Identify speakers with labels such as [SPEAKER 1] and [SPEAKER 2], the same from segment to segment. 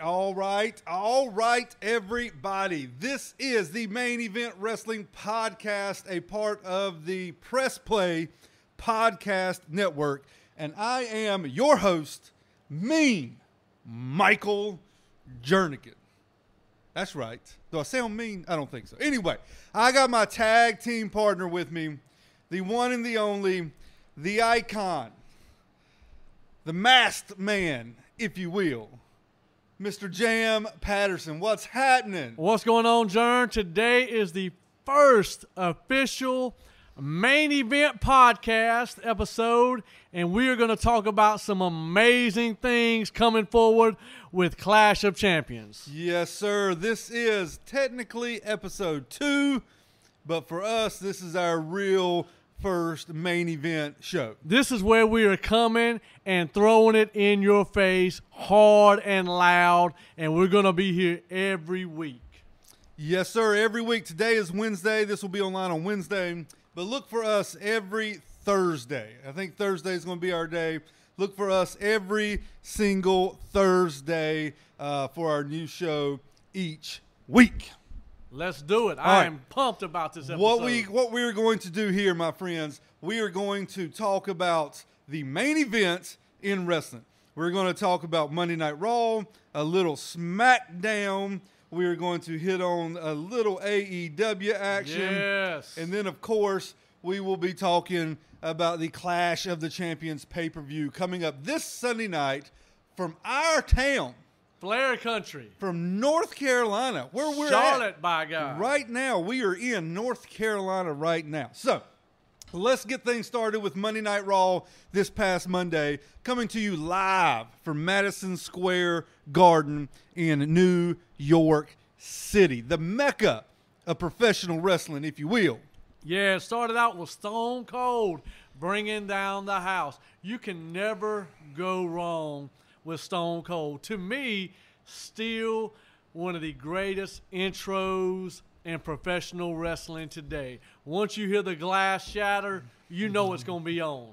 [SPEAKER 1] all right, everybody. This is the Main Event Wrestling Podcast, a part of the Press Play Podcast Network, and I am your host, Mean Michael Jernigan. That's right. Do I sound mean? I don't think so. Anyway, I got my tag team partner with me, the one and the only, the icon, the masked man, if you will, Mr. Jam Patterson. What's happening?
[SPEAKER 2] What's going on, Jern? Today is the first official Main Event Podcast episode, and we are going to talk about some amazing things coming forward with Clash of Champions.
[SPEAKER 1] Yes, sir. This is technically episode 2, but for us, this is our real first main event show.
[SPEAKER 2] This is where we are coming and throwing it in your face hard and loud, and we're going to be here every week.
[SPEAKER 1] Yes, sir. Every week. Today is Wednesday. This will be online on Wednesday, but look for us every Thursday. I think Thursday is going to be our day. Look for us every single Thursday for our new show each week.
[SPEAKER 2] Let's do it. I am pumped about this episode.
[SPEAKER 1] What we are going to do here, my friends, we are going to talk about the main event in wrestling. We're going to talk about Monday Night Raw, a little Smackdown. We are going to hit on a little AEW action.
[SPEAKER 2] Yes.
[SPEAKER 1] And then, of course, we will be talking about the Clash of the Champions pay-per-view coming up this Sunday night from our town.
[SPEAKER 2] Flair Country.
[SPEAKER 1] From North Carolina, where we're
[SPEAKER 2] Charlotte, by God.
[SPEAKER 1] Right now, we are in North Carolina right now. So, let's get things started with Monday Night Raw this past Monday, coming to you live from Madison Square Garden in New York City, the mecca of professional wrestling, if you will.
[SPEAKER 2] Yeah, it started out with Stone Cold bringing down the house. You can never go wrong with Stone Cold. To me, still one of the greatest intros in professional wrestling today. Once you hear the glass shatter, you know it's going to be on.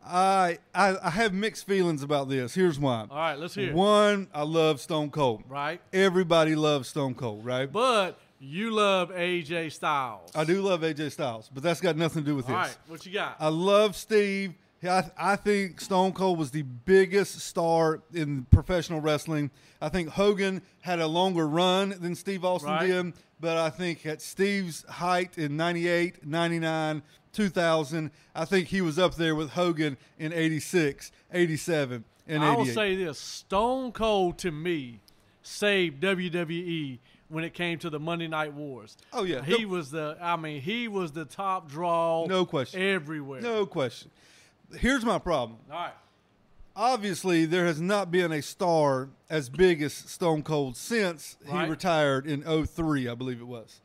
[SPEAKER 1] I have mixed feelings about this. Here's why.
[SPEAKER 2] All right, let's hear it.
[SPEAKER 1] One, I love Stone Cold.
[SPEAKER 2] Right.
[SPEAKER 1] Everybody loves Stone Cold, right?
[SPEAKER 2] But you love AJ Styles.
[SPEAKER 1] I do love AJ Styles, but that's got nothing to do with this.
[SPEAKER 2] All right, what you got?
[SPEAKER 1] I love Steve. I think Stone Cold was the biggest star in professional wrestling. I think Hogan had a longer run than Steve Austin did, but I think at Steve's height in 98, 99, 2000, I think he was up there with Hogan in 86, 87, and 88.
[SPEAKER 2] I will say this. Stone Cold, to me, saved WWE when it came to the Monday Night Wars.
[SPEAKER 1] Oh, yeah.
[SPEAKER 2] He was the top draw.
[SPEAKER 1] No question.
[SPEAKER 2] Everywhere.
[SPEAKER 1] No question. Here's my problem.
[SPEAKER 2] All right.
[SPEAKER 1] Obviously, there has not been a star as big as Stone Cold since he retired in 2003, I believe it was.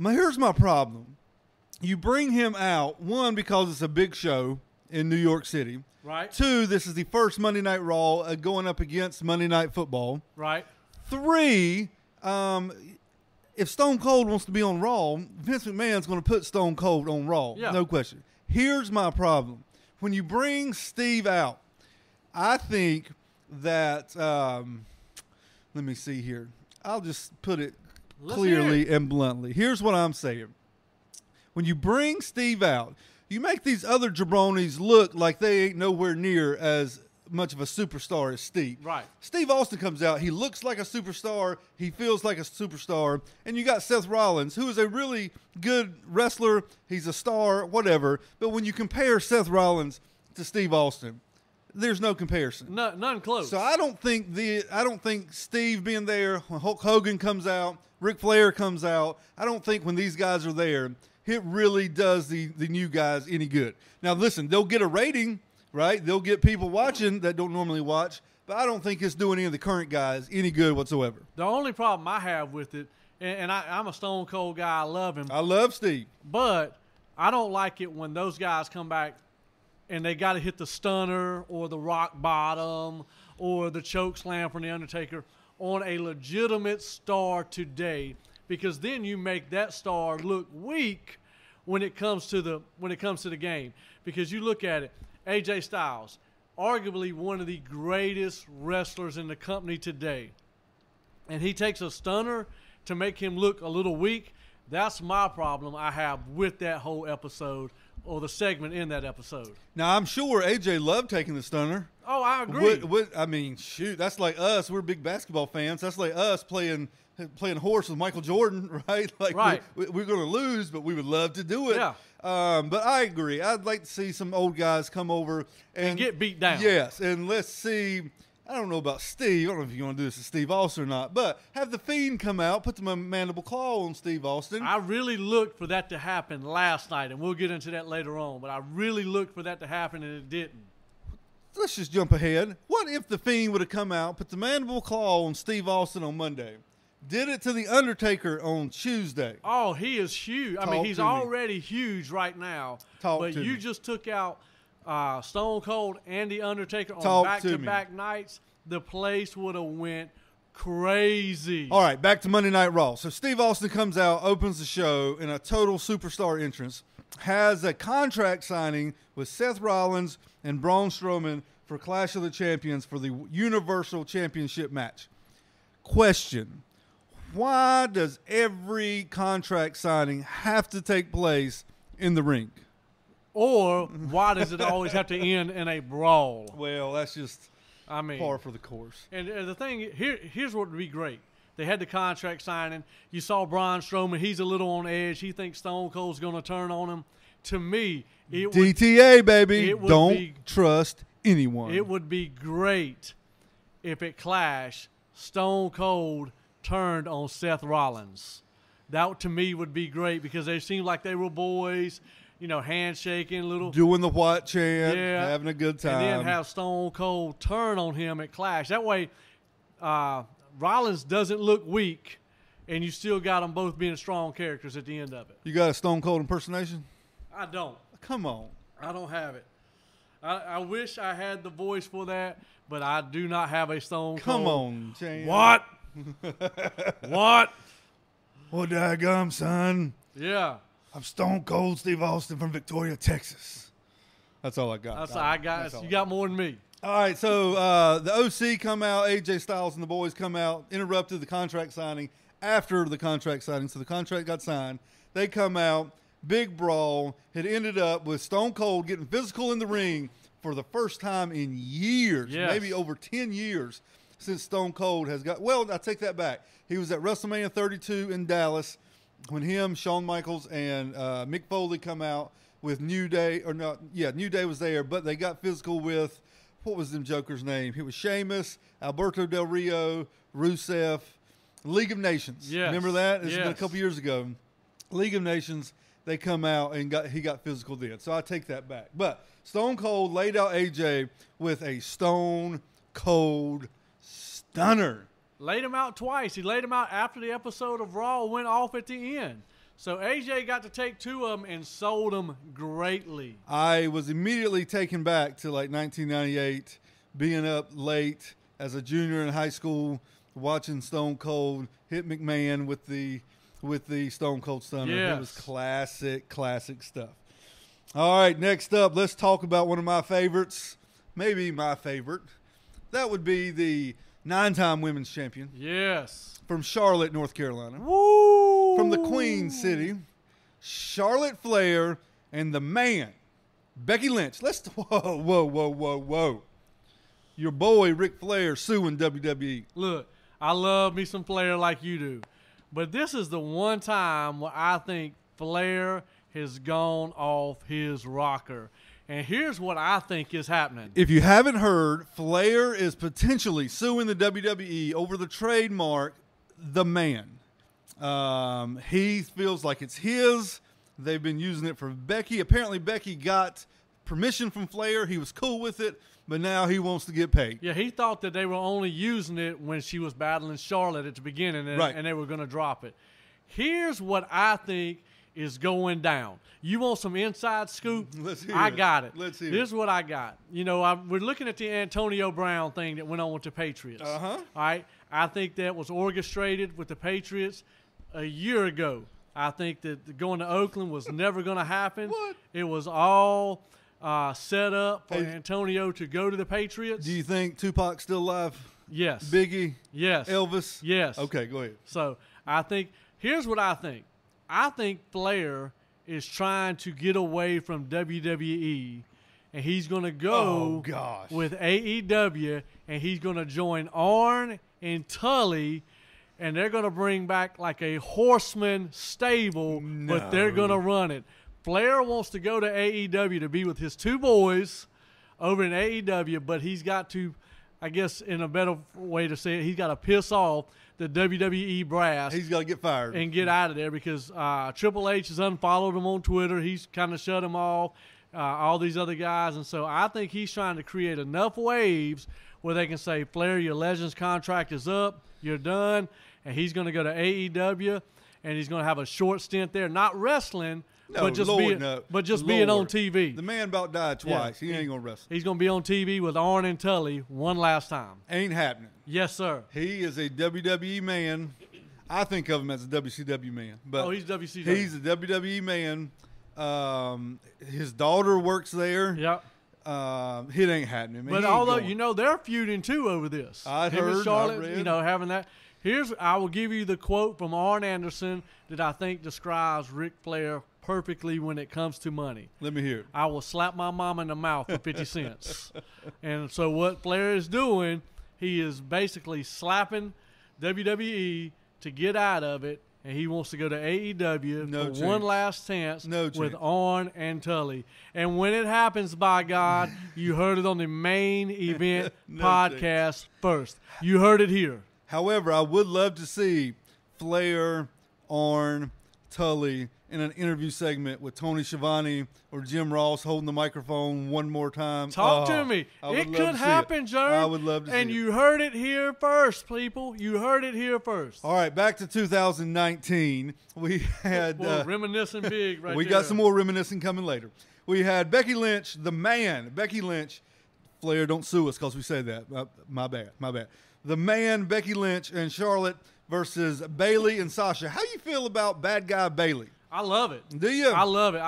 [SPEAKER 1] Here's my problem. You bring him out, one, because it's a big show in New York City.
[SPEAKER 2] Right.
[SPEAKER 1] Two, this is the first Monday Night Raw going up against Monday Night Football.
[SPEAKER 2] Right.
[SPEAKER 1] Three, if Stone Cold wants to be on Raw, Vince McMahon's going to put Stone Cold on Raw.
[SPEAKER 2] Yeah.
[SPEAKER 1] No question. Here's my problem. When you bring Steve out, I think that, let me see here. I'll just put it clearly and bluntly. Here's what I'm saying. When you bring Steve out, you make these other jabronis look like they ain't nowhere near as much of a superstar as Steve.
[SPEAKER 2] Right.
[SPEAKER 1] Steve Austin comes out. He looks like a superstar. He feels like a superstar. And you got Seth Rollins, who is a really good wrestler. He's a star, whatever. But when you compare Seth Rollins to Steve Austin, there's no comparison.
[SPEAKER 2] None close.
[SPEAKER 1] So I don't think Steve being there when Hulk Hogan comes out, Ric Flair comes out, I don't think when these guys are there, it really does the new guys any good. Now listen, they'll get a rating. Right? They'll get people watching that don't normally watch, but I don't think it's doing any of the current guys any good whatsoever.
[SPEAKER 2] The only problem I have with it, and I'm a Stone Cold guy, I love him.
[SPEAKER 1] I love Steve.
[SPEAKER 2] But I don't like it when those guys come back and they got to hit the stunner or the rock bottom or the choke slam from The Undertaker on a legitimate star today, because then you make that star look weak when it comes to the game. Because you look at it, AJ Styles, arguably one of the greatest wrestlers in the company today. And he takes a stunner to make him look a little weak. That's my problem I have with that whole episode or the segment in that episode.
[SPEAKER 1] Now, I'm sure AJ loved taking the stunner.
[SPEAKER 2] Oh, I agree.
[SPEAKER 1] I mean, shoot, that's like us. We're big basketball fans. That's like us playing horse with Michael Jordan, right? Like,
[SPEAKER 2] right.
[SPEAKER 1] We're going to lose, but we would love to do it.
[SPEAKER 2] Yeah.
[SPEAKER 1] But I agree. I'd like to see some old guys come over
[SPEAKER 2] and get beat down.
[SPEAKER 1] Yes, and let's see. I don't know about Steve. I don't know if you want to do this to Steve Austin or not, but have the Fiend come out, put the mandible claw on Steve Austin.
[SPEAKER 2] I really looked for that to happen last night, and we'll get into that later on, but I really looked for that to happen, and it didn't.
[SPEAKER 1] Let's just jump ahead. What if the Fiend would have come out, put the mandible claw on Steve Austin on Monday, did it to The Undertaker on Tuesday?
[SPEAKER 2] Oh, he is huge. I mean, he's already huge right now. But you just took out Stone Cold and The Undertaker on back-to-back nights. The place would have went crazy.
[SPEAKER 1] All right, back to Monday Night Raw. So Steve Austin comes out, opens the show in a total superstar entrance, has a contract signing with Seth Rollins and Braun Strowman for Clash of the Champions for the Universal Championship match. Question: why does every contract signing have to take place in the ring?
[SPEAKER 2] Or why does it always have to end in a brawl?
[SPEAKER 1] Well, that's just par for the course.
[SPEAKER 2] And the thing, here's what would be great. They had the contract signing. You saw Braun Strowman. He's a little on edge. He thinks Stone Cold's going to turn on him. To me,
[SPEAKER 1] DTA, baby. Don't trust anyone.
[SPEAKER 2] It would be great if at Clash, Stone Cold turned on Seth Rollins. That, to me, would be great because they seemed like they were boys, you know, handshaking, doing
[SPEAKER 1] the what chant, having a good time.
[SPEAKER 2] And then have Stone Cold turn on him at Clash. That way, Rollins doesn't look weak, and you still got them both being strong characters at the end of it.
[SPEAKER 1] You got a Stone Cold impersonation?
[SPEAKER 2] I don't.
[SPEAKER 1] Come on.
[SPEAKER 2] I don't have it. I wish I had the voice for that, but I do not have a Stone Cold.
[SPEAKER 1] Come on, Jane.
[SPEAKER 2] What? What?
[SPEAKER 1] Well, daggum, son.
[SPEAKER 2] Yeah.
[SPEAKER 1] I'm Stone Cold Steve Austin from Victoria, Texas. That's all I got.
[SPEAKER 2] That's all I got. You got more than me.
[SPEAKER 1] All right, so the OC come out, AJ Styles and the boys come out, interrupted the contract signing after the contract signing. So the contract got signed. They come out, big brawl. It ended up with Stone Cold getting physical in the ring for the first time in years, maybe over 10 years since Stone Cold has got – well, I take that back. He was at WrestleMania 32 in Dallas when him, Shawn Michaels, and Mick Foley come out with New Day – New Day was there, but they got physical with – what was them Joker's name? It was Sheamus, Alberto Del Rio, Rusev, League of Nations.
[SPEAKER 2] Yes.
[SPEAKER 1] Remember that? It's been a couple years ago. League of Nations, they come out and he got physical then. So I take that back. But Stone Cold laid out AJ with a Stone Cold stunner.
[SPEAKER 2] Laid him out twice. He laid him out after the episode of Raw went off at the end. So AJ got to take two of them and sold them greatly.
[SPEAKER 1] I was immediately taken back to like 1998, being up late as a junior in high school, watching Stone Cold hit McMahon with the Stone Cold Stunner.
[SPEAKER 2] Yes.
[SPEAKER 1] It was classic stuff. All right, next up, let's talk about one of my favorites, maybe my favorite. That would be the 9-time women's champion.
[SPEAKER 2] Yes.
[SPEAKER 1] From Charlotte, North Carolina.
[SPEAKER 2] Woo!
[SPEAKER 1] From the Queen City, Charlotte Flair and the man, Becky Lynch. Whoa. Your boy, Ric Flair, suing WWE.
[SPEAKER 2] Look, I love me some Flair like you do. But this is the one time where I think Flair has gone off his rocker. And here's what I think is happening.
[SPEAKER 1] If you haven't heard, Flair is potentially suing the WWE over the trademark, the man. He feels like it's his. They've been using it for Becky. Apparently, Becky got permission from Flair. He was cool with it, but now he wants to get paid.
[SPEAKER 2] Yeah, he thought that they were only using it when she was battling Charlotte at the beginning, and they were going to drop it. Here's what I think is going down. You want some inside scoop?
[SPEAKER 1] Let's hear
[SPEAKER 2] I got it.
[SPEAKER 1] Let's hear
[SPEAKER 2] Here's what I got. You know, we're looking at the Antonio Brown thing that went on with the Patriots.
[SPEAKER 1] Uh-huh.
[SPEAKER 2] All right? I think that was orchestrated with the Patriots a year ago. I think that going to Oakland was never going to happen.
[SPEAKER 1] What?
[SPEAKER 2] It was all set up for Antonio to go to the Patriots.
[SPEAKER 1] Do you think Tupac's still alive?
[SPEAKER 2] Yes.
[SPEAKER 1] Biggie?
[SPEAKER 2] Yes.
[SPEAKER 1] Elvis?
[SPEAKER 2] Yes.
[SPEAKER 1] Okay, go ahead.
[SPEAKER 2] So I think here's what I think. I think Flair is trying to get away from WWE, and he's going to go with AEW, and he's going to join Arn and Tully, and they're going to bring back like a horseman stable, but they're going to run it. Flair wants to go to AEW to be with his two boys over in AEW, but he's got to, I guess in a better way to say it, he's got to piss off the WWE brass.
[SPEAKER 1] He's got to get fired.
[SPEAKER 2] And get out of there because Triple H has unfollowed him on Twitter. He's kind of shut him off, all these other guys. And so I think he's trying to create enough waves where they can say, Flair, your Legends contract is up. You're done. And he's going to go to AEW, and he's going to have a short stint there, not wrestling, but just being on TV.
[SPEAKER 1] The man about died twice. He ain't going to wrestle.
[SPEAKER 2] He's going to be on TV with Arn and Tully one last time.
[SPEAKER 1] Ain't happening.
[SPEAKER 2] Yes, sir.
[SPEAKER 1] He is a WWE man. I think of him as a WCW man. But
[SPEAKER 2] he's WCW.
[SPEAKER 1] He's a WWE man. His daughter works there.
[SPEAKER 2] Yep.
[SPEAKER 1] It ain't happening.
[SPEAKER 2] But although, they're feuding too over this.
[SPEAKER 1] I
[SPEAKER 2] Him
[SPEAKER 1] heard,
[SPEAKER 2] and Charlotte,
[SPEAKER 1] I read.
[SPEAKER 2] Having that. I will give you the quote from Arn Anderson that I think describes Ric Flair perfectly when it comes to money.
[SPEAKER 1] Let me hear it.
[SPEAKER 2] I will slap my mom in the mouth for 50 cents. And so what Flair is doing, he is basically slapping WWE to get out of it, and he wants to go to AEW for one last chance with Arn and Tully. And when it happens, by God, you heard it on the main event podcast first. You heard it here.
[SPEAKER 1] However, I would love to see Flair, Arn, Tully in an interview segment with Tony Schiavone or Jim Ross holding the microphone one more time.
[SPEAKER 2] Talk to me. It could happen, Jern.
[SPEAKER 1] I would love to see it.
[SPEAKER 2] And you heard it here first, people. You heard it here first.
[SPEAKER 1] All right, back to 2019. We had
[SPEAKER 2] reminiscing big right
[SPEAKER 1] we
[SPEAKER 2] there.
[SPEAKER 1] got some more reminiscing coming later. We had Becky Lynch, the man. Becky Lynch. Flair, don't sue us because we say that. My bad. The man, Becky Lynch, and Charlotte versus Bayley and Sasha. How you feel about bad guy Bayley?
[SPEAKER 2] I love it.
[SPEAKER 1] Do you?
[SPEAKER 2] I love it.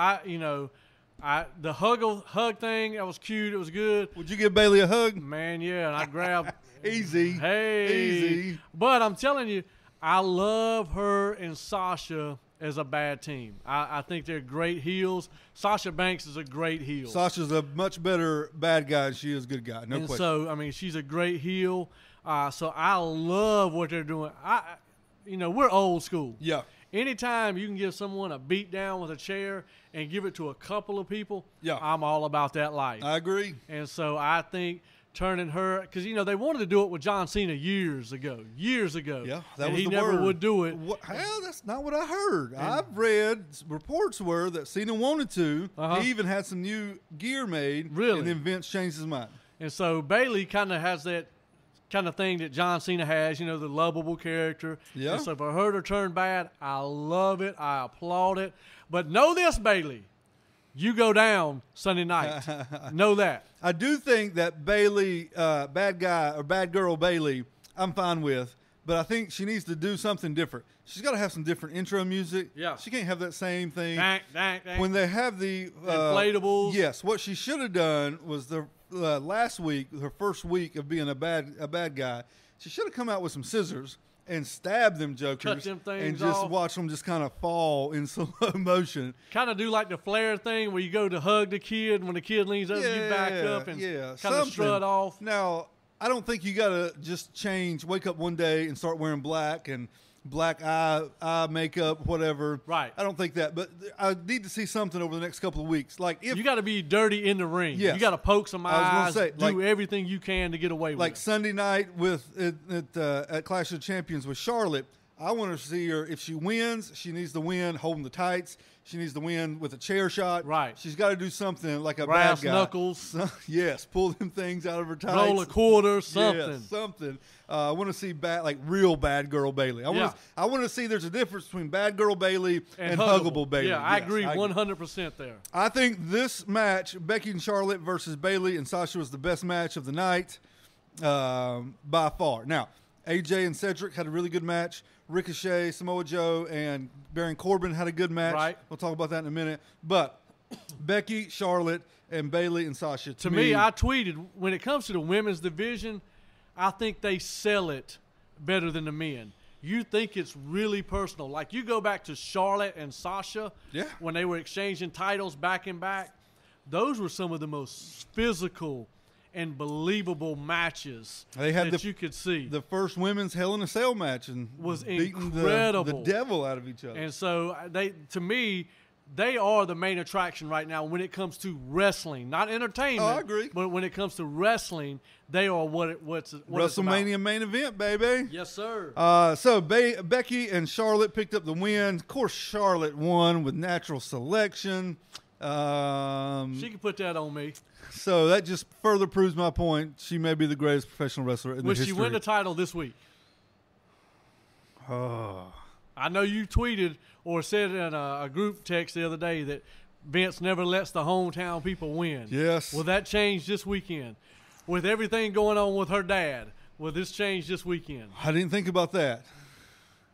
[SPEAKER 2] The hug thing, that was cute. It was good.
[SPEAKER 1] Would you give Bayley a hug?
[SPEAKER 2] Man, yeah, and I grabbed.
[SPEAKER 1] Easy.
[SPEAKER 2] Easy. But I'm telling you, I love her and Sasha as a bad team. I think they're great heels. Sasha Banks is a great heel.
[SPEAKER 1] Sasha's a much better bad guy than she is a good guy. No question.
[SPEAKER 2] So, she's a great heel. So I love what they're doing. We're old school.
[SPEAKER 1] Yeah.
[SPEAKER 2] Anytime you can give someone a beat down with a chair and give it to a couple of people,
[SPEAKER 1] yeah,
[SPEAKER 2] I'm all about that life.
[SPEAKER 1] I agree.
[SPEAKER 2] And so I think turning her, because, they wanted to do it with John Cena years ago.
[SPEAKER 1] Yeah, that was
[SPEAKER 2] he
[SPEAKER 1] the
[SPEAKER 2] never
[SPEAKER 1] word.
[SPEAKER 2] Would do it.
[SPEAKER 1] Hell, that's not what I heard. I've read reports were that Cena wanted to. He even had some new gear made.
[SPEAKER 2] Really?
[SPEAKER 1] And then Vince changed his mind.
[SPEAKER 2] And so Bayley kind of has that kind of thing that John Cena has, the lovable character.
[SPEAKER 1] Yeah.
[SPEAKER 2] And so for her to turn bad, I love it. I applaud it. But know this, Bayley. You go down Sunday night. Know that.
[SPEAKER 1] I do think that Bayley, bad guy or bad girl Bayley, I'm fine with. But I think she needs to do something different. She's got to have some different intro music.
[SPEAKER 2] Yeah.
[SPEAKER 1] She can't have that same thing.
[SPEAKER 2] Dang, dang, dang.
[SPEAKER 1] When they have the
[SPEAKER 2] inflatables.
[SPEAKER 1] Yes. What she should have done was last week, her first week of being a bad guy, she should have come out with some scissors and stab them jokers.
[SPEAKER 2] Cut them things
[SPEAKER 1] and just
[SPEAKER 2] off.
[SPEAKER 1] Watch them just kind of fall in slow motion.
[SPEAKER 2] Kind of do like the Flair thing where you go to hug the kid, and when the kid leans over, you back up and kind of strut off.
[SPEAKER 1] Now, I don't think you got to just wake up one day and start wearing black and black eye makeup, whatever.
[SPEAKER 2] Right.
[SPEAKER 1] I don't think that, but I need to see something over the next couple of weeks. Like if
[SPEAKER 2] you got to be dirty in the ring.
[SPEAKER 1] Yes.
[SPEAKER 2] You got to poke some eyes.
[SPEAKER 1] Say,
[SPEAKER 2] do everything you can to get away with it.
[SPEAKER 1] Like Sunday night at Clash of Champions with Charlotte, I want to see her. If she wins, she needs to win holding the tights. She needs to win with a chair shot.
[SPEAKER 2] Right.
[SPEAKER 1] She's got to do something like a
[SPEAKER 2] brass
[SPEAKER 1] bad guy.
[SPEAKER 2] knuckles.
[SPEAKER 1] Yes, pull them things out of her tights.
[SPEAKER 2] Roll a quarter, something.
[SPEAKER 1] Yes, something. I want to see real bad girl Bayley. I want to see there's a difference between bad girl Bayley and huggable Bayley.
[SPEAKER 2] Yeah, I agree 100% there.
[SPEAKER 1] I think this match, Becky and Charlotte versus Bayley and Sasha, was the best match of the night by far. Now, AJ and Cedric had a really good match. Ricochet, Samoa Joe, and Baron Corbin had a good match.
[SPEAKER 2] Right.
[SPEAKER 1] We'll talk about that in a minute. But Becky, Charlotte, and Bayley and Sasha.
[SPEAKER 2] To me, I tweeted, when it comes to the women's division, I think they sell it better than the men. You think it's really personal. Like, you go back to Charlotte and Sasha when they were exchanging titles back and back. Those were some of the most physical and believable matches that you could see.
[SPEAKER 1] The first women's Hell in a Cell match and
[SPEAKER 2] was
[SPEAKER 1] beating
[SPEAKER 2] incredible.
[SPEAKER 1] The devil out of each other.
[SPEAKER 2] And so, to me, they are the main attraction right now when it comes to wrestling, not entertainment.
[SPEAKER 1] Oh, I agree.
[SPEAKER 2] But when it comes to wrestling, they are what it's
[SPEAKER 1] WrestleMania main event, baby.
[SPEAKER 2] Yes, sir.
[SPEAKER 1] So Becky and Charlotte picked up the win. Of course, Charlotte won with natural selection.
[SPEAKER 2] She can put that on me.
[SPEAKER 1] So that just further proves my point. She may be the greatest professional wrestler in the history.
[SPEAKER 2] Will she win the title this week?
[SPEAKER 1] Oh.
[SPEAKER 2] I know you tweeted or said in a group text the other day that Vince never lets the hometown people win.
[SPEAKER 1] Yes.
[SPEAKER 2] Will that change this weekend? With everything going on with her dad, will this change this weekend?
[SPEAKER 1] I didn't think about that.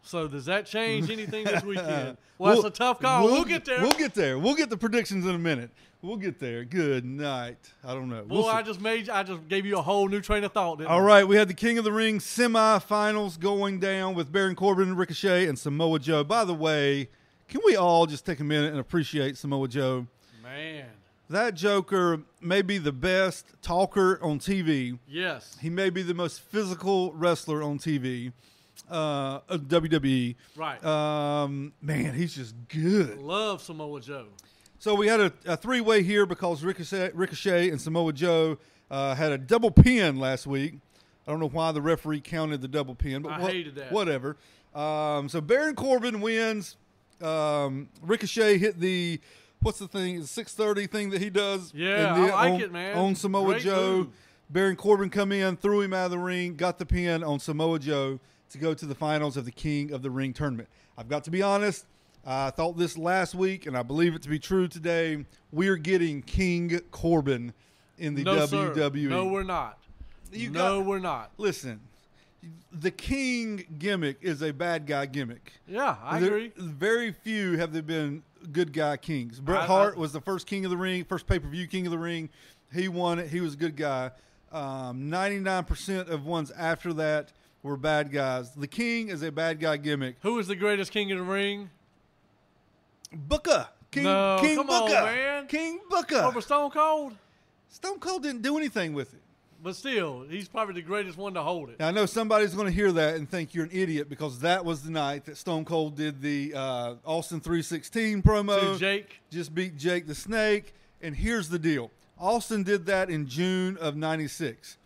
[SPEAKER 2] So does that change anything this weekend? Well, that's a tough call. We'll get there.
[SPEAKER 1] We'll get there. We'll get the predictions in a minute. We'll get there. Good night. I don't know.
[SPEAKER 2] Boy, I just gave you a whole new train of thought.
[SPEAKER 1] All right, we had the King of the Ring semifinals going down with Baron Corbin, Ricochet, and Samoa Joe. By the way, can we all just take a minute and appreciate Samoa Joe?
[SPEAKER 2] Man.
[SPEAKER 1] That Joker may be the best talker on TV.
[SPEAKER 2] Yes.
[SPEAKER 1] He may be the most physical wrestler on TV. WWE.
[SPEAKER 2] Right.
[SPEAKER 1] Man, he's just good.
[SPEAKER 2] Love Samoa Joe.
[SPEAKER 1] So we had a three-way here because Ricochet and Samoa Joe had a double pin last week. I don't know why the referee counted the double pin, but
[SPEAKER 2] I hated that.
[SPEAKER 1] Whatever. So Baron Corbin wins. Ricochet hit the, what's the thing, the 630 thing that he does?
[SPEAKER 2] Yeah, I like it, man.
[SPEAKER 1] On Samoa
[SPEAKER 2] Great
[SPEAKER 1] Joe.
[SPEAKER 2] move.
[SPEAKER 1] Baron Corbin come in, threw him out of the ring, got the pin on Samoa Joe to go to the finals of the King of the Ring tournament. I've got to be honest, I thought this last week, and I believe it to be true today. We're getting King Corbin in the WWE.
[SPEAKER 2] Sir. No, we're not. We're not.
[SPEAKER 1] Listen, the King gimmick is a bad guy gimmick.
[SPEAKER 2] Yeah, I agree.
[SPEAKER 1] Very few have there been good guy kings. Bret Hart was the first King of the Ring, first pay-per-view King of the Ring. He won it. He was a good guy. 99% of ones after that were bad guys. The King is a bad guy gimmick.
[SPEAKER 2] Who is the greatest King of the Ring?
[SPEAKER 1] Booker. King
[SPEAKER 2] come
[SPEAKER 1] Booker.
[SPEAKER 2] on, man.
[SPEAKER 1] King Booker.
[SPEAKER 2] Over Stone Cold?
[SPEAKER 1] Stone Cold didn't do anything with it.
[SPEAKER 2] But still, he's probably the greatest one to hold it.
[SPEAKER 1] Now, I know somebody's going to hear that and think you're an idiot because that was the night that Stone Cold did the Austin 316 promo.
[SPEAKER 2] To Jake.
[SPEAKER 1] Just beat Jake the Snake. And here's the deal. Austin did that in June of 96.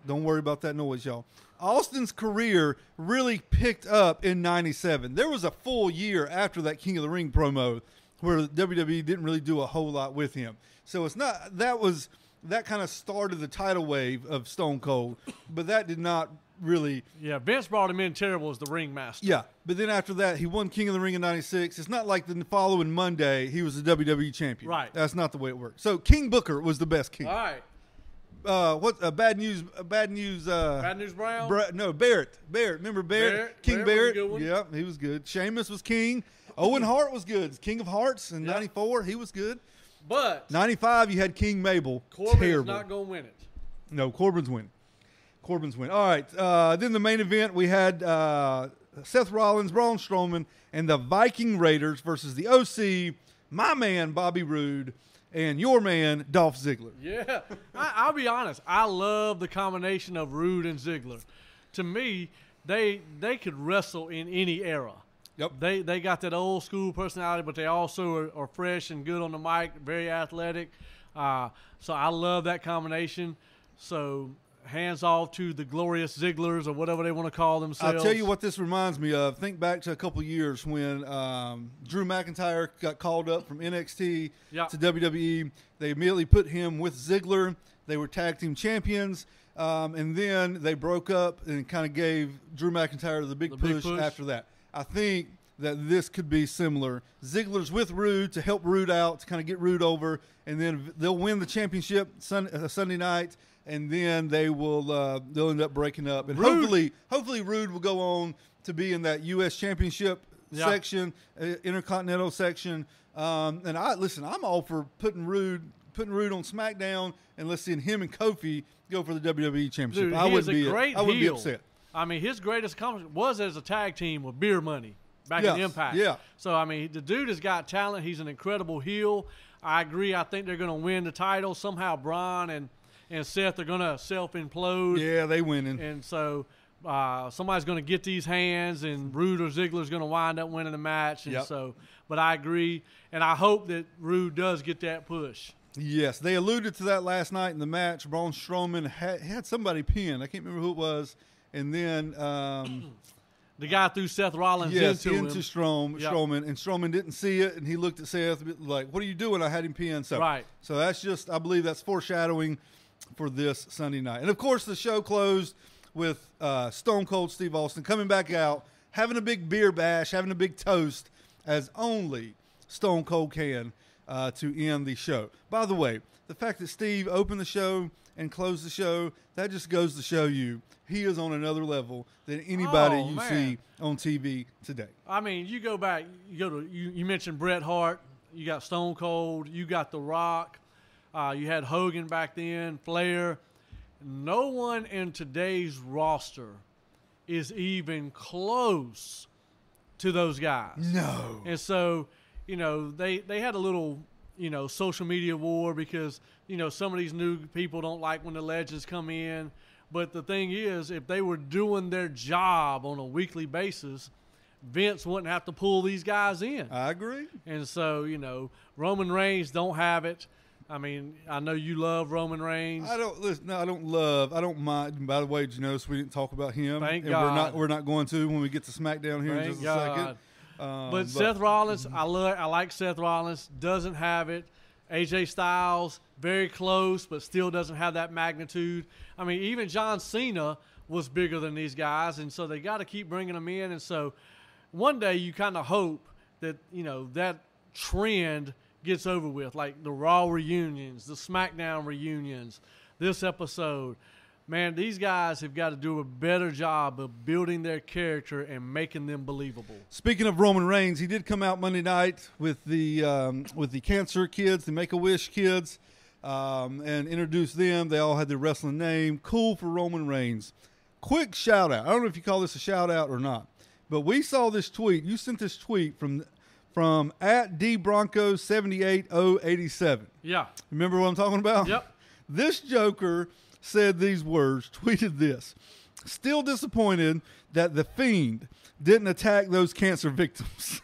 [SPEAKER 1] Don't worry about that noise, y'all. Austin's career really picked up in 97. There was a full year after that King of the Ring promo where WWE didn't really do a whole lot with him. So it's not, that kind of started the tidal wave of Stone Cold, but that did not really.
[SPEAKER 2] Yeah, Vince brought him in terrible as the ringmaster.
[SPEAKER 1] Yeah, but then after that, he won King of the Ring in 96. It's not like the following Monday he was the WWE champion.
[SPEAKER 2] Right.
[SPEAKER 1] That's not the way it worked. So King Booker was the best king.
[SPEAKER 2] All right.
[SPEAKER 1] Bad news?
[SPEAKER 2] Bad News Brown?
[SPEAKER 1] Barrett. Remember Barrett? King Barrett.
[SPEAKER 2] Was a good one.
[SPEAKER 1] Yeah, he was good. Sheamus was king. Owen Hart was good. King of Hearts in 94. He was good.
[SPEAKER 2] But
[SPEAKER 1] 95, you had King Mabel.
[SPEAKER 2] Corbin's
[SPEAKER 1] Terrible.
[SPEAKER 2] not going to win it.
[SPEAKER 1] No, Corbin's winning. All right. Then the main event, we had Seth Rollins, Braun Strowman, and the Viking Raiders versus the OC, my man Bobby Roode, and your man Dolph Ziggler.
[SPEAKER 2] Yeah. I'll be honest. I love the combination of Roode and Ziggler. To me, they could wrestle in any era.
[SPEAKER 1] Yep.
[SPEAKER 2] They got that old school personality, but they also are fresh and good on the mic, very athletic. So I love that combination. So hands off to the glorious Zigglers or whatever they want to call themselves.
[SPEAKER 1] I'll tell you what this reminds me of. Think back to a couple years when Drew McIntyre got called up from NXT to WWE. They immediately put him with Ziggler. They were tag team champions. And then they broke up and kind of gave Drew McIntyre the big push after that. I think that this could be similar. Ziggler's with Roode to help Roode out, to kind of get Roode over, and then they'll win the championship Sunday night, and then they'll end up breaking up. And hopefully Roode will go on to be in that U.S. championship section, Intercontinental section. And I'm all for putting Rude on SmackDown and let's see him and Kofi go for the WWE Championship.
[SPEAKER 2] Dude,
[SPEAKER 1] I wouldn't be upset.
[SPEAKER 2] I mean, his greatest accomplishment was as a tag team with Beer Money back in Impact.
[SPEAKER 1] Yeah.
[SPEAKER 2] So, I mean, the dude has got talent. He's an incredible heel. I agree. I think they're going to win the title. Somehow Braun and Seth are going to self-implode.
[SPEAKER 1] Yeah, they winning.
[SPEAKER 2] And so somebody's going to get these hands, and Rude or Ziggler's going to wind up winning the match. And but I agree, and I hope that Rude does get that push.
[SPEAKER 1] Yes, they alluded to that last night in the match. Braun Strowman had somebody pinned. I can't remember who it was. And then
[SPEAKER 2] the guy threw Seth Rollins into
[SPEAKER 1] Strowman, and Strowman didn't see it, and he looked at Seth like, "What are you doing?" I had him pinned. So that's just, I believe that's foreshadowing for this Sunday night. And of course, the show closed with Stone Cold Steve Austin coming back out, having a big beer bash, having a big toast, as only Stone Cold can to end the show. By the way, the fact that Steve opened the show and closed the show, that just goes to show you he is on another level than anybody see on TV today.
[SPEAKER 2] I mean, you go back, you mentioned Bret Hart, you got Stone Cold, you got The Rock, you had Hogan back then, Flair. No one in today's roster is even close to those guys.
[SPEAKER 1] No.
[SPEAKER 2] And so, they had a little, social media war because, some of these new people don't like when the legends come in. But the thing is, if they were doing their job on a weekly basis, Vince wouldn't have to pull these guys in.
[SPEAKER 1] I agree.
[SPEAKER 2] And so, Roman Reigns don't have it. I mean, I know you love Roman Reigns.
[SPEAKER 1] I don't mind. By the way, did you notice we didn't talk about him?
[SPEAKER 2] Thank God.
[SPEAKER 1] We're not going to when we get to SmackDown here in just a second.
[SPEAKER 2] But Seth Rollins, I like Seth Rollins. Doesn't have it. AJ Styles, very close, but still doesn't have that magnitude. I mean, even John Cena was bigger than these guys, and so they got to keep bringing them in. And so one day you kind of hope that, that trend gets over with, like the Raw reunions, the SmackDown reunions, this episode. Man, these guys have got to do a better job of building their character and making them believable.
[SPEAKER 1] Speaking of Roman Reigns, he did come out Monday night with the cancer kids, the Make-A-Wish kids, and introduce them. They all had their wrestling name. Cool for Roman Reigns. Quick shout out. I don't know if you call this a shout out or not, but we saw this tweet. You sent this tweet from at DBroncos78087.
[SPEAKER 2] Yeah.
[SPEAKER 1] Remember what I'm talking about?
[SPEAKER 2] Yep.
[SPEAKER 1] This joker said these words, tweeted this: "Still disappointed that the Fiend didn't attack those cancer victims.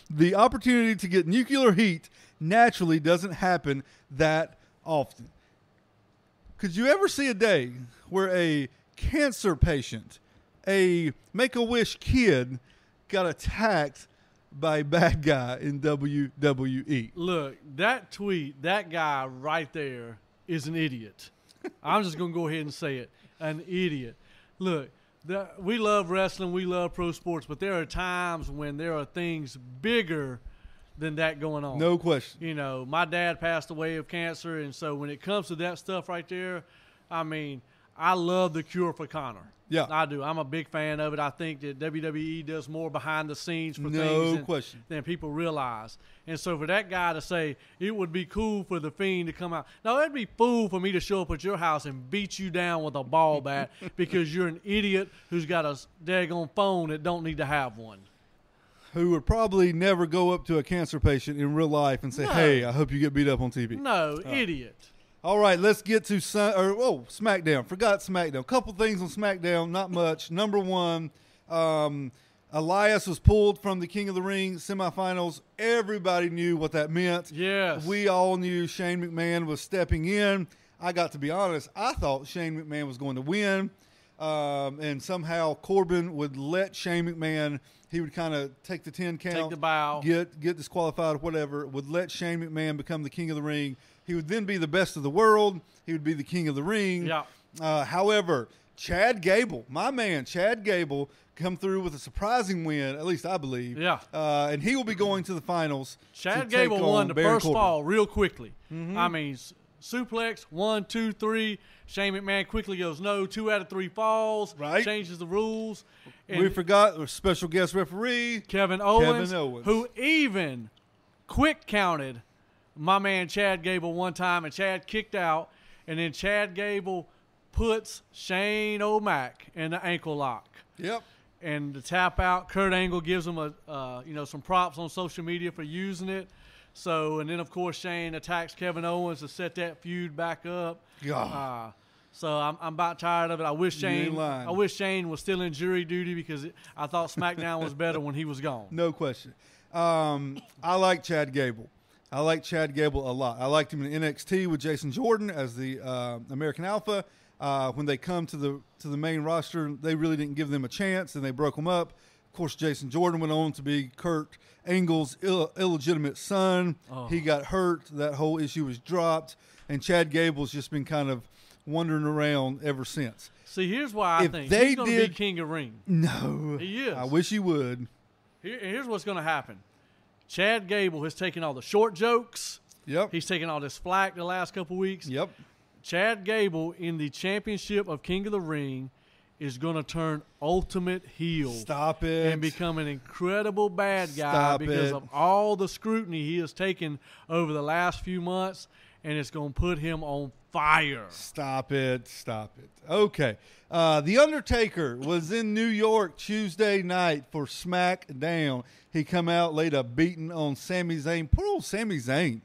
[SPEAKER 1] The opportunity to get nuclear heat naturally doesn't happen that often." Could you ever see a day where a cancer patient, a Make-A-Wish kid, got attacked by a bad guy in WWE?
[SPEAKER 2] Look, that tweet, that guy right there is an idiot. I'm just going to go ahead and say it. An idiot. Look, we love wrestling, we love pro sports, but there are times when there are things bigger than that going on.
[SPEAKER 1] No question.
[SPEAKER 2] My dad passed away of cancer, and so when it comes to that stuff right there, I mean, I love the cure for Connor.
[SPEAKER 1] Yeah.
[SPEAKER 2] I do. I'm a big fan of it. I think that WWE does more behind the scenes for
[SPEAKER 1] things
[SPEAKER 2] than people realize. And so for that guy to say it would be cool for the Fiend to come out. Now, it'd be fool for me to show up at your house and beat you down with a ball bat because you're an idiot who's got a daggone phone that don't need to have one.
[SPEAKER 1] Who would probably never go up to a cancer patient in real life and say, "Hey, I hope you get beat up on TV."
[SPEAKER 2] No, idiot.
[SPEAKER 1] All right, let's get to SmackDown. Forgot SmackDown. A couple things on SmackDown, not much. Number one, Elias was pulled from the King of the Ring semifinals. Everybody knew what that meant.
[SPEAKER 2] Yes.
[SPEAKER 1] We all knew Shane McMahon was stepping in. I got to be honest, I thought Shane McMahon was going to win, and somehow Corbin would let Shane McMahon, he would kind of take the 10 count,
[SPEAKER 2] take the bow,
[SPEAKER 1] get disqualified or whatever, would let Shane McMahon become the King of the Ring. He would then be the best of the world. He would be the King of the Ring.
[SPEAKER 2] Yeah.
[SPEAKER 1] However, Chad Gable, my man, Chad Gable, come through with a surprising win, at least I believe.
[SPEAKER 2] Yeah.
[SPEAKER 1] And he will be going to the finals.
[SPEAKER 2] Chad Gable won the first fall real quickly.
[SPEAKER 1] Mm-hmm.
[SPEAKER 2] I mean, suplex, 1, 2, 3. Shane McMahon quickly goes, no, 2 out of 3 falls.
[SPEAKER 1] Right.
[SPEAKER 2] Changes the rules. And
[SPEAKER 1] we forgot a special guest referee,
[SPEAKER 2] Kevin Owens, who even quick counted my man Chad Gable one time, and Chad kicked out, and then Chad Gable puts Shane O'Mac in the ankle lock.
[SPEAKER 1] Yep.
[SPEAKER 2] And the tap out, Kurt Angle gives him some props on social media for using it. So, and then of course Shane attacks Kevin Owens to set that feud back up.
[SPEAKER 1] God.
[SPEAKER 2] So I'm about tired of it. I wish Shane was still in jury duty because I thought SmackDown was better when he was gone.
[SPEAKER 1] No question. I like Chad Gable. I like Chad Gable a lot. I liked him in NXT with Jason Jordan as the American Alpha. When they come to the main roster, they really didn't give them a chance, and they broke them up. Of course, Jason Jordan went on to be Kurt Angle's illegitimate son. Oh. He got hurt. That whole issue was dropped, and Chad Gable's just been kind of wandering around ever since.
[SPEAKER 2] See, here's why I think he's going to be King of Ring.
[SPEAKER 1] No.
[SPEAKER 2] He is.
[SPEAKER 1] I wish he would.
[SPEAKER 2] Here's what's going to happen. Chad Gable has taken all the short jokes.
[SPEAKER 1] Yep.
[SPEAKER 2] He's taken all this flack the last couple weeks.
[SPEAKER 1] Yep.
[SPEAKER 2] Chad Gable in the championship of King of the Ring is going to turn ultimate heel.
[SPEAKER 1] Stop it.
[SPEAKER 2] And become an incredible bad guy because of all the scrutiny he has taken over the last few months, and it's going to put him on fire.
[SPEAKER 1] Stop it. Stop it. Okay. The Undertaker was in New York Tuesday night for Smackdown. He come out, laid a beating on Sami Zayn. Poor old Sami Zayn.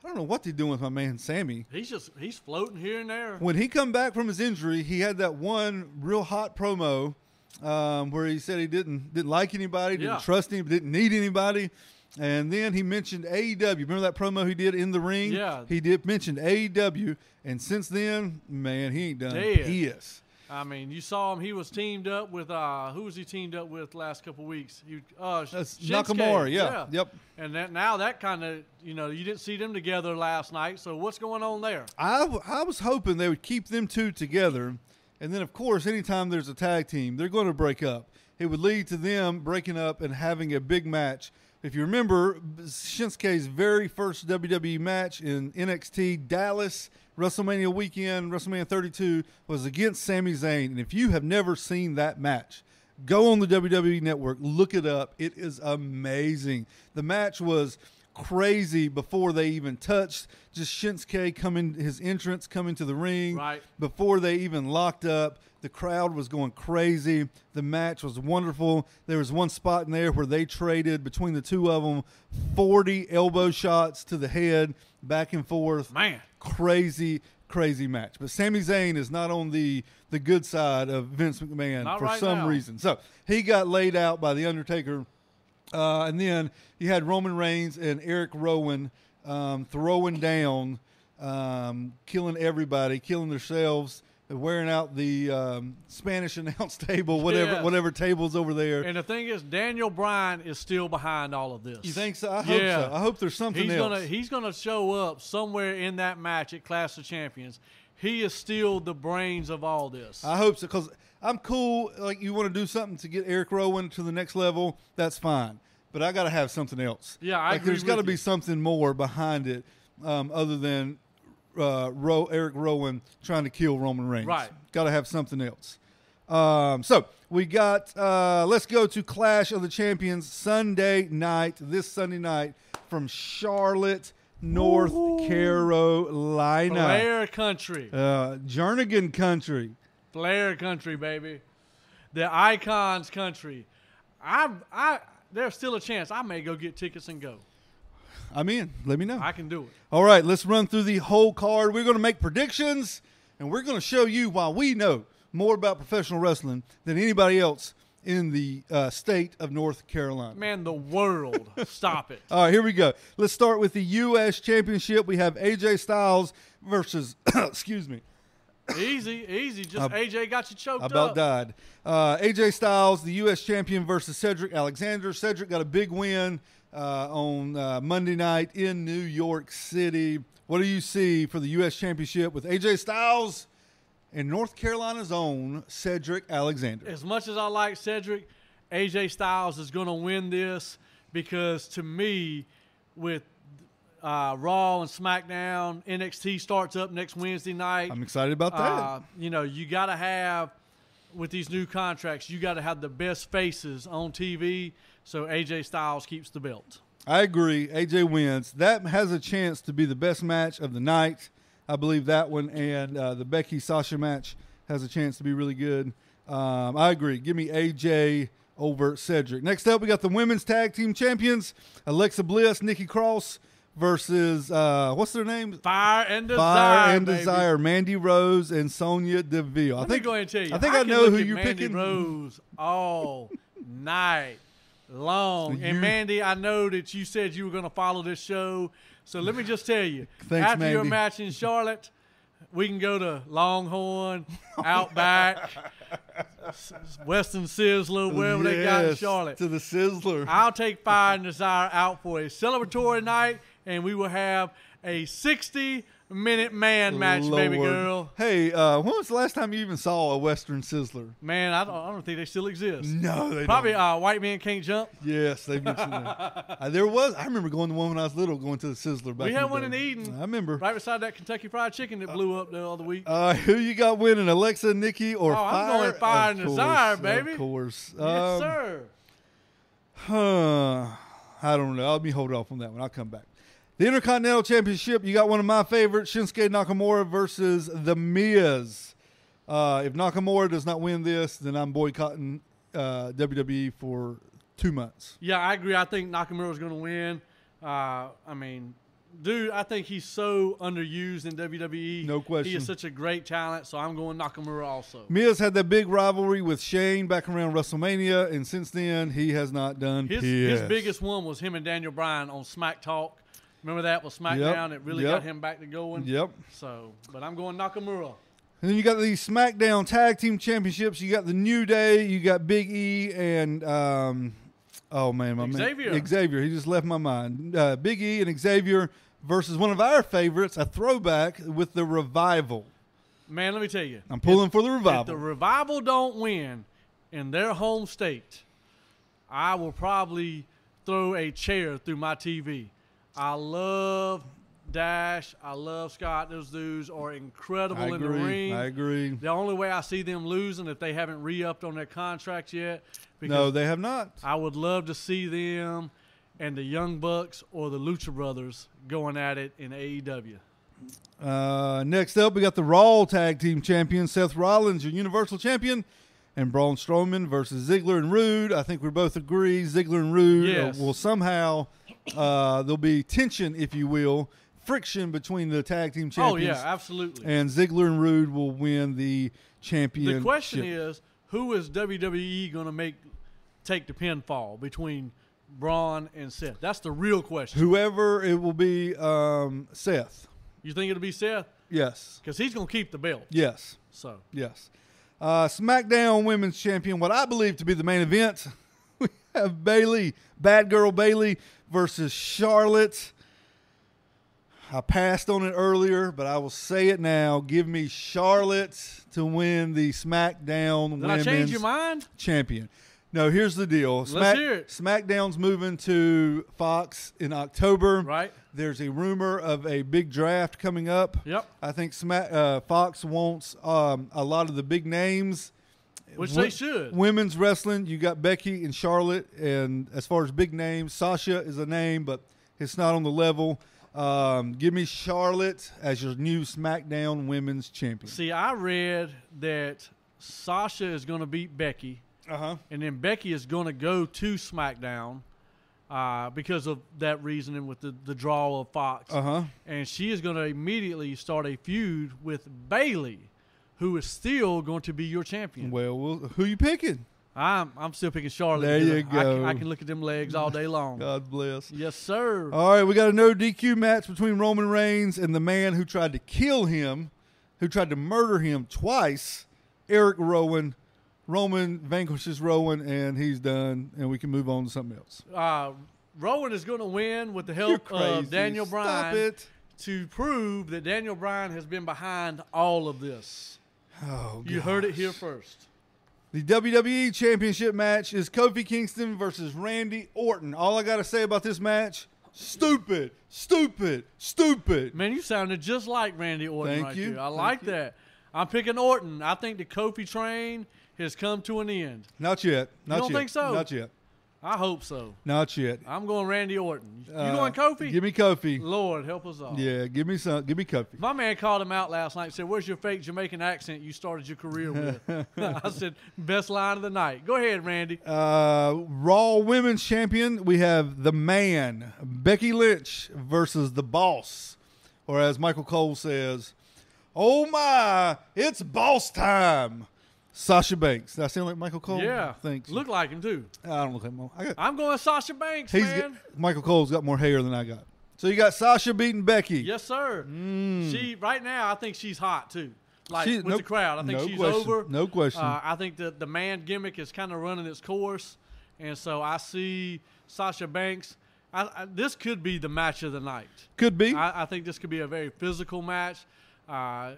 [SPEAKER 1] I don't know what they're doing with my man Sammy.
[SPEAKER 2] He's floating here and there.
[SPEAKER 1] When he come back from his injury, he had that one real hot promo where he said he didn't like anybody, didn't trust him, didn't need anybody. And then he mentioned AEW. Remember that promo he did in the ring?
[SPEAKER 2] Yeah.
[SPEAKER 1] He did mention AEW, and since then, man, he ain't done piss.
[SPEAKER 2] I mean, you saw him. He was teamed up with who was he teamed up with last couple of weeks?
[SPEAKER 1] That's Nakamura. Yeah. Yep.
[SPEAKER 2] And that kind of you didn't see them together last night. So what's going on there?
[SPEAKER 1] I was hoping they would keep them two together, and then of course, anytime there's a tag team, they're going to break up. It would lead to them breaking up and having a big match. If you remember, Shinsuke's very first WWE match in NXT Dallas WrestleMania weekend, WrestleMania 32, was against Sami Zayn. And if you have never seen that match, go on the WWE Network, look it up. It is amazing. The match was crazy before they even touched. Just Shinsuke his entrance coming to the ring.
[SPEAKER 2] Right.
[SPEAKER 1] Before they even locked up. The crowd was going crazy. The match was wonderful. There was one spot in there where they traded between the two of them 40 elbow shots to the head, back and forth.
[SPEAKER 2] Man.
[SPEAKER 1] Crazy match. But Sami Zayn is not on the good side of Vince McMahon for some reason. So he got laid out by The Undertaker. And then you had Roman Reigns and Eric Rowan throwing down, killing everybody, killing themselves, wearing out the Spanish announce table, whatever table's over there.
[SPEAKER 2] And the thing is, Daniel Bryan is still behind all of this.
[SPEAKER 1] You think so? I hope so. I hope there's something else.
[SPEAKER 2] He's gonna show up somewhere in that match at Clash of Champions. He is still the brains of all this.
[SPEAKER 1] I hope so, because I'm cool. Like, you want to do something to get Eric Rowan to the next level, that's fine. But I got to have something else.
[SPEAKER 2] Yeah, I agree.
[SPEAKER 1] There's got to be something more behind it other than Eric Rowan trying to kill Roman Reigns.
[SPEAKER 2] Right.
[SPEAKER 1] Got to have something else. So we got, let's go to Clash of the Champions this Sunday night from Charlotte, North Carolina.
[SPEAKER 2] Blair country.
[SPEAKER 1] Jernigan country.
[SPEAKER 2] Blair country, baby. The Icons country. There's still a chance I may go get tickets and go.
[SPEAKER 1] I'm in. Let me know.
[SPEAKER 2] I can do it.
[SPEAKER 1] All right, let's run through the whole card. We're going to make predictions, and we're going to show you why we know more about professional wrestling than anybody else in the state of North Carolina.
[SPEAKER 2] Man, the world. Stop it.
[SPEAKER 1] All right, here we go. Let's start with the U.S. Championship. We have AJ Styles versus, excuse me.
[SPEAKER 2] Easy. Just AJ got you choked up.
[SPEAKER 1] About died. AJ Styles, the U.S. champion, versus Cedric Alexander. Cedric got a big win on Monday night in New York City. What do you see for the U.S. championship with AJ Styles and North Carolina's own Cedric Alexander?
[SPEAKER 2] As much as I like Cedric, AJ Styles is going to win this because, to me, with Raw and SmackDown. NXT starts up next Wednesday night.
[SPEAKER 1] I'm excited about that.
[SPEAKER 2] You got to have, with these new contracts, you got to have the best faces on TV so AJ Styles keeps the belt.
[SPEAKER 1] I agree. AJ wins. That has a chance to be the best match of the night. I believe that one. And the Becky-Sasha match has a chance to be really good. I agree. Give me AJ over Cedric. Next up, we got the women's tag team champions, Alexa Bliss, Nikki Cross versus, what's their names?
[SPEAKER 2] Fire and Desire,
[SPEAKER 1] Fire and
[SPEAKER 2] baby.
[SPEAKER 1] Desire, Mandy Rose and Sonya Deville.
[SPEAKER 2] Let me go ahead and tell you.
[SPEAKER 1] I think I know who you're
[SPEAKER 2] Mandy
[SPEAKER 1] picking.
[SPEAKER 2] Rose all night long. And Mandy, I know that you said you were going to follow this show. So let me just tell you,
[SPEAKER 1] Thanks,
[SPEAKER 2] after your
[SPEAKER 1] Mandy.
[SPEAKER 2] match in Charlotte, we can go to Longhorn, Outback, Western Sizzler, wherever they got in
[SPEAKER 1] Yes,
[SPEAKER 2] Charlotte.
[SPEAKER 1] to the Sizzler.
[SPEAKER 2] I'll take Fire and Desire out for a celebratory night, and we will have a 60-minute man match, baby
[SPEAKER 1] Lord.
[SPEAKER 2] girl.
[SPEAKER 1] Hey, when was the last time you even saw a Western Sizzler?
[SPEAKER 2] Man, I don't think they still exist.
[SPEAKER 1] No, they
[SPEAKER 2] Probably
[SPEAKER 1] don't.
[SPEAKER 2] White Men Can't Jump.
[SPEAKER 1] Yes, they mentioned that. There was. I remember going to one when I was little, going to the Sizzler back
[SPEAKER 2] We had
[SPEAKER 1] in the
[SPEAKER 2] one in
[SPEAKER 1] day.
[SPEAKER 2] Eden.
[SPEAKER 1] I remember.
[SPEAKER 2] Right beside that Kentucky Fried Chicken that blew up the other week.
[SPEAKER 1] Who you got winning, Alexa, Nikki, or Fire?
[SPEAKER 2] I'm going Fire
[SPEAKER 1] Of
[SPEAKER 2] and Desire,
[SPEAKER 1] course,
[SPEAKER 2] baby.
[SPEAKER 1] Of course.
[SPEAKER 2] Yes, sir.
[SPEAKER 1] I don't know. Let me hold off on that one. I'll come back. The Intercontinental Championship, you got one of my favorites, Shinsuke Nakamura versus The Miz. If Nakamura does not win this, then I'm boycotting WWE for 2 months.
[SPEAKER 2] Yeah, I agree. I think Nakamura's going to win. Dude, I think he's so underused in WWE.
[SPEAKER 1] No question.
[SPEAKER 2] He is such a great talent, so I'm going Nakamura also.
[SPEAKER 1] Miz had that big rivalry with Shane back around WrestleMania, and since then, he has not done
[SPEAKER 2] His biggest one was him and Daniel Bryan on Smack Talk. Remember that with SmackDown? It really got him back to going.
[SPEAKER 1] Yep.
[SPEAKER 2] So, but I'm going Nakamura.
[SPEAKER 1] And then you got the SmackDown Tag Team Championships. You got the New Day. You got Big E and
[SPEAKER 2] Xavier.
[SPEAKER 1] Xavier. He just left my mind. Big E and Xavier versus one of our favorites, a throwback with the Revival.
[SPEAKER 2] Man, let me tell you.
[SPEAKER 1] I'm pulling for the Revival.
[SPEAKER 2] If the Revival don't win in their home state, I will probably throw a chair through my TV. I love Dash. I love Scott. Those dudes are incredible in the ring.
[SPEAKER 1] I agree.
[SPEAKER 2] The only way I see them losing if they haven't re-upped on their contracts yet.
[SPEAKER 1] No, they have not.
[SPEAKER 2] I would love to see them and the Young Bucks or the Lucha Brothers going at it in AEW.
[SPEAKER 1] Next up, we got the Raw Tag Team Champions, Seth Rollins, your Universal Champion, and Braun Strowman versus Ziggler and Rude. I think we both agree Ziggler and Rude will somehow, there'll be tension, if you will, friction between the tag team champions.
[SPEAKER 2] Oh, yeah, absolutely.
[SPEAKER 1] And Ziggler and Rude will win the championship.
[SPEAKER 2] The question is, who is WWE going to take the pinfall between Braun and Seth? That's the real question.
[SPEAKER 1] Whoever it will be, Seth.
[SPEAKER 2] You think it'll be Seth?
[SPEAKER 1] Yes.
[SPEAKER 2] Because he's going to keep the belt.
[SPEAKER 1] Yes.
[SPEAKER 2] So.
[SPEAKER 1] Yes. SmackDown Women's Champion, what I believe to be the main event, we have Bad Girl Bayley versus Charlotte. I passed on it earlier, but I will say it now. Give me Charlotte to win the SmackDown Women's
[SPEAKER 2] Did I change your mind?
[SPEAKER 1] Champion. No, here's the deal.
[SPEAKER 2] Let's hear it.
[SPEAKER 1] SmackDown's moving to Fox in October.
[SPEAKER 2] Right.
[SPEAKER 1] There's a rumor of a big draft coming up.
[SPEAKER 2] Yep.
[SPEAKER 1] I think Fox wants a lot of the big names.
[SPEAKER 2] Which they should.
[SPEAKER 1] Women's wrestling, you got Becky and Charlotte. And as far as big names, Sasha is a name, but it's not on the level. Give me Charlotte as your new SmackDown Women's Champion.
[SPEAKER 2] See, I read that Sasha is going to beat Becky.
[SPEAKER 1] Uh-huh.
[SPEAKER 2] And then Becky is going to go to SmackDown because of that reasoning with the draw of Fox.
[SPEAKER 1] Uh-huh.
[SPEAKER 2] And she is going to immediately start a feud with Bayley, who is still going to be your champion.
[SPEAKER 1] Well, who you picking?
[SPEAKER 2] I'm still picking Charlotte.
[SPEAKER 1] There you go.
[SPEAKER 2] I can look at them legs all day long.
[SPEAKER 1] God bless.
[SPEAKER 2] Yes, sir.
[SPEAKER 1] All right, we got a no DQ match between Roman Reigns and the man who tried to kill him, who tried to murder him twice, Eric Rowan. Roman vanquishes Rowan, and he's done, and we can move on to something else.
[SPEAKER 2] Rowan is going to win with the help of Daniel Bryan.
[SPEAKER 1] Stop it.
[SPEAKER 2] To prove that Daniel Bryan has been behind all of this.
[SPEAKER 1] Oh,
[SPEAKER 2] you heard it here first.
[SPEAKER 1] The WWE Championship match is Kofi Kingston versus Randy Orton. All I got to say about this match, Stupid, stupid, stupid.
[SPEAKER 2] Man, you sounded just like Randy Orton
[SPEAKER 1] Thank
[SPEAKER 2] right
[SPEAKER 1] you.
[SPEAKER 2] there. I
[SPEAKER 1] Thank
[SPEAKER 2] like
[SPEAKER 1] you.
[SPEAKER 2] that. I'm picking Orton. I think the Kofi train has come to an end.
[SPEAKER 1] Not yet. Not
[SPEAKER 2] don't
[SPEAKER 1] yet.
[SPEAKER 2] think so?
[SPEAKER 1] Not yet.
[SPEAKER 2] I hope so.
[SPEAKER 1] Not yet.
[SPEAKER 2] I'm going Randy Orton. You going Kofi?
[SPEAKER 1] Give me Kofi.
[SPEAKER 2] Lord, help us all.
[SPEAKER 1] Yeah, give me Kofi.
[SPEAKER 2] My man called him out last night and said, where's your fake Jamaican accent you started your career with? I said, best line of the night. Go ahead, Randy.
[SPEAKER 1] Raw Women's Champion, we have the man, Becky Lynch versus the boss. Or as Michael Cole says, oh my, it's boss time. Sasha Banks. Does that sound like Michael Cole?
[SPEAKER 2] Yeah.
[SPEAKER 1] Thanks.
[SPEAKER 2] Look like him, too.
[SPEAKER 1] I don't look like him.
[SPEAKER 2] I'm going Sasha Banks, man.
[SPEAKER 1] Michael Cole's got more hair than I got. So you got Sasha beating Becky.
[SPEAKER 2] Yes, sir. She right now, I think she's hot, too. Like, with
[SPEAKER 1] no,
[SPEAKER 2] the crowd. I think
[SPEAKER 1] no
[SPEAKER 2] she's
[SPEAKER 1] question,
[SPEAKER 2] over.
[SPEAKER 1] No question.
[SPEAKER 2] I think the man gimmick is kind of running its course. And so I see Sasha Banks. This could be the match of the night.
[SPEAKER 1] Could be.
[SPEAKER 2] I think this could be a very physical match. I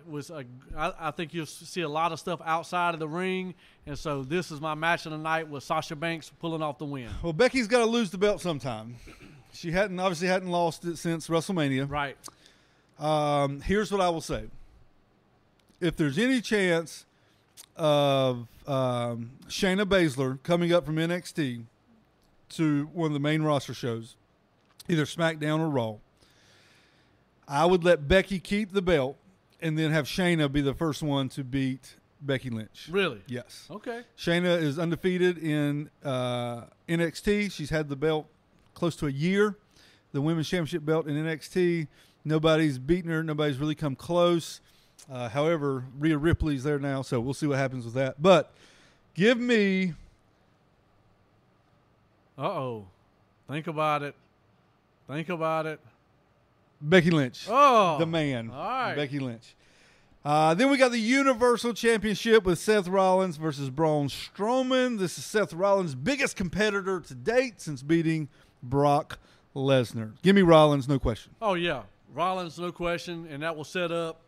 [SPEAKER 2] think you'll see a lot of stuff outside of the ring, and so this is my match of the night with Sasha Banks pulling off the win.
[SPEAKER 1] Well, Becky's got to lose the belt sometime. She obviously hadn't lost it since WrestleMania.
[SPEAKER 2] Right.
[SPEAKER 1] Here's what I will say: if there's any chance of Shayna Baszler coming up from NXT to one of the main roster shows, either SmackDown or Raw, I would let Becky keep the belt and then have Shayna be the first one to beat Becky Lynch.
[SPEAKER 2] Really?
[SPEAKER 1] Yes.
[SPEAKER 2] Okay.
[SPEAKER 1] Shayna is undefeated in NXT. She's had the belt close to a year, the Women's Championship belt in NXT. Nobody's beaten her. Nobody's really come close. However, Rhea Ripley's there now, so we'll see what happens with that. But give me...
[SPEAKER 2] Uh-oh. Think about it.
[SPEAKER 1] Becky Lynch.
[SPEAKER 2] Oh.
[SPEAKER 1] The man.
[SPEAKER 2] All right.
[SPEAKER 1] Becky Lynch. Then we got the Universal Championship with Seth Rollins versus Braun Strowman. This is Seth Rollins' biggest competitor to date since beating Brock Lesnar. Give me Rollins, no question.
[SPEAKER 2] Oh, yeah. Rollins, no question, and that will set up.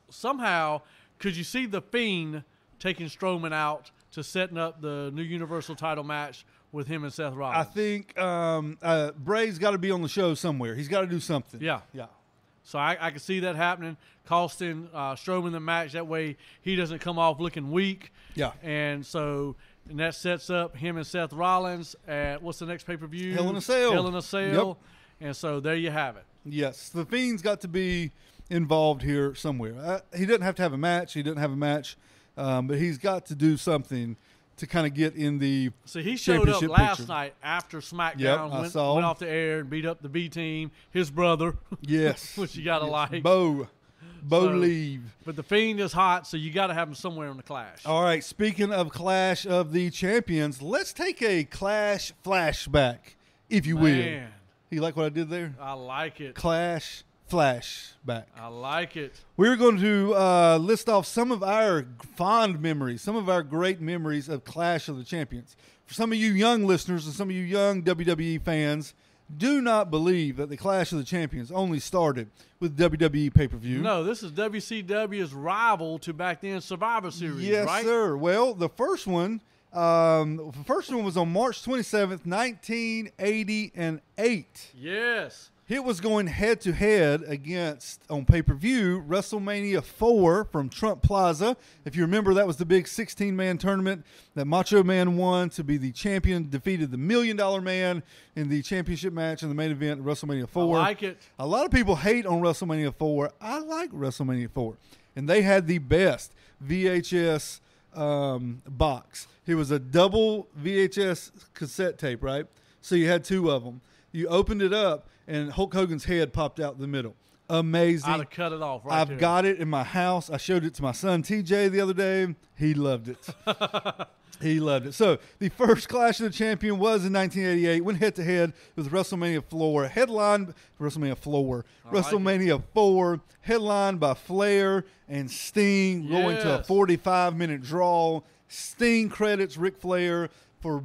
[SPEAKER 2] Somehow, could you see The Fiend taking Strowman out to setting up the new Universal title match with him and Seth Rollins?
[SPEAKER 1] I think Bray's got to be on the show somewhere. He's got to do something.
[SPEAKER 2] Yeah.
[SPEAKER 1] Yeah.
[SPEAKER 2] So I can see that happening, costing Strowman the match. That way he doesn't come off looking weak.
[SPEAKER 1] Yeah.
[SPEAKER 2] And that sets up him and Seth Rollins at, what's the next pay-per-view?
[SPEAKER 1] Hell in a Cell.
[SPEAKER 2] Hell in a Cell.
[SPEAKER 1] Yep.
[SPEAKER 2] And so there you have it.
[SPEAKER 1] Yes. The Fiend's got to be involved here somewhere. He doesn't have to have a match. But he's got to do something to kind of get in the
[SPEAKER 2] So he showed up last
[SPEAKER 1] picture.
[SPEAKER 2] night after SmackDown,
[SPEAKER 1] Yep,
[SPEAKER 2] went off the air and beat up the B team, his brother.
[SPEAKER 1] Yes.
[SPEAKER 2] Which you gotta like.
[SPEAKER 1] Bo leave.
[SPEAKER 2] But the Fiend is hot, so you gotta have him somewhere in the Clash.
[SPEAKER 1] All right, speaking of Clash of the Champions, let's take a Clash flashback, if you will.
[SPEAKER 2] Man,
[SPEAKER 1] You like what I did there?
[SPEAKER 2] I like it.
[SPEAKER 1] Clash flashback.
[SPEAKER 2] I like it.
[SPEAKER 1] We're going to list off some of our fond memories, some of our great memories of Clash of the Champions. For some of you young listeners and some of you young WWE fans, do not believe that the Clash of the Champions only started with WWE pay-per-view.
[SPEAKER 2] No, this is WCW's rival to back then Survivor Series,
[SPEAKER 1] Yes,
[SPEAKER 2] right?
[SPEAKER 1] sir. Well, the first one was on March 27th, 1988.
[SPEAKER 2] Yes.
[SPEAKER 1] It was going head-to-head against, on pay-per-view, WrestleMania 4 from Trump Plaza. If you remember, that was the big 16-man tournament that Macho Man won to be the champion, defeated the $1 Million Man in the championship match in the main event of WrestleMania 4.
[SPEAKER 2] I like it.
[SPEAKER 1] A lot of people hate on WrestleMania 4. I like WrestleMania 4. And they had the best VHS box. It was a double VHS cassette tape, right? So you had two of them. You opened it up, and Hulk Hogan's head popped out the middle. Amazing.
[SPEAKER 2] I'd have cut it off right
[SPEAKER 1] I've
[SPEAKER 2] there.
[SPEAKER 1] got it in my house. I showed it to my son TJ the other day. He loved it. He loved it. So the first Clash of the Champion was in 1988. Went head-to-head with WrestleMania 4. WrestleMania 4, headlined by Flair and Sting, going to a
[SPEAKER 2] Yes.
[SPEAKER 1] 45-minute draw. Sting credits Ric Flair for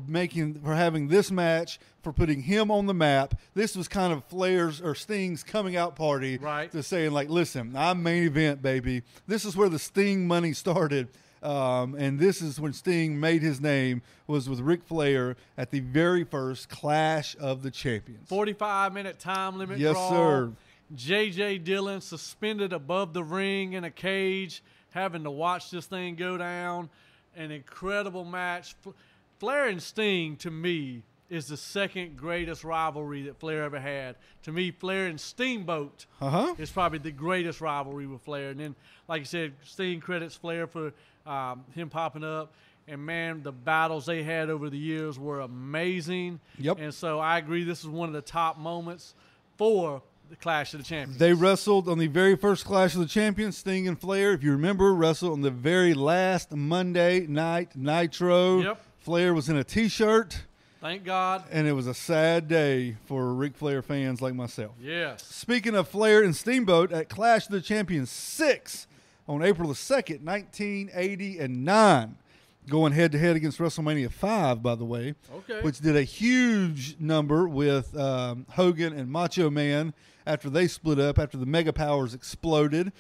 [SPEAKER 1] having this match, for putting him on the map. This was kind of Flair's or Sting's coming out party,
[SPEAKER 2] Right.
[SPEAKER 1] to saying, like, listen, I'm main event, baby. This is where the Sting money started. And this is when Sting made his name, was with Ric Flair at the very first Clash of the Champions.
[SPEAKER 2] 45-minute time limit
[SPEAKER 1] Yes,
[SPEAKER 2] draw.
[SPEAKER 1] sir.
[SPEAKER 2] J.J. Dillon suspended above the ring in a cage, having to watch this thing go down. An incredible match. Flair and Sting, to me, is the second greatest rivalry that Flair ever had. To me, Flair and Steamboat is probably the greatest rivalry with Flair. And then, like you said, Sting credits Flair for him popping up. And, man, the battles they had over the years were amazing.
[SPEAKER 1] Yep.
[SPEAKER 2] And so I agree this is one of the top moments for the Clash of the Champions.
[SPEAKER 1] They wrestled on the very first Clash of the Champions. Sting and Flair, if you remember, wrestled on the very last Monday Night Nitro.
[SPEAKER 2] Yep.
[SPEAKER 1] Flair was in a T-shirt.
[SPEAKER 2] Thank God.
[SPEAKER 1] And it was a sad day for Ric Flair fans like myself.
[SPEAKER 2] Yes.
[SPEAKER 1] Speaking of Flair and Steamboat, at Clash of the Champions 6 on April the 2nd, 1989, going head-to-head against WrestleMania 5, by the way, which did a huge number with Hogan and Macho Man after they split up, after the Mega Powers exploded.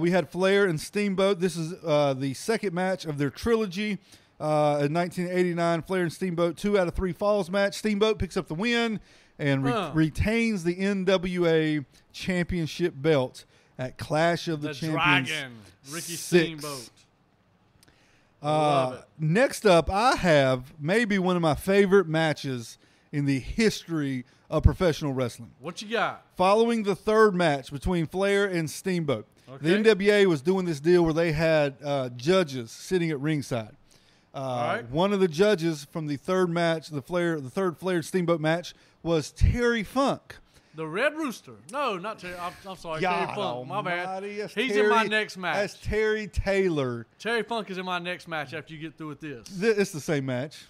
[SPEAKER 1] We had Flair and Steamboat. This is the second match of their trilogy. In 1989, Flair and Steamboat, 2 out of 3 falls match. Steamboat picks up the win and retains the NWA Championship belt at Clash of the Champions.
[SPEAKER 2] Dragon, Ricky
[SPEAKER 1] 6.
[SPEAKER 2] Steamboat. Love it.
[SPEAKER 1] Next up, I have maybe one of my favorite matches in the history of professional wrestling.
[SPEAKER 2] What you got?
[SPEAKER 1] Following the third match between Flair and Steamboat, the NWA was doing this deal where they had judges sitting at ringside. One of the judges from the third match, the third Flair Steamboat match, was Terry Funk.
[SPEAKER 2] The Red Rooster. No, not Terry. I'm sorry, Terry Funk. My bad. He's
[SPEAKER 1] Terry,
[SPEAKER 2] in my next match.
[SPEAKER 1] That's Terry Taylor.
[SPEAKER 2] Terry Funk is in my next match after you get through with this.
[SPEAKER 1] It's the same match.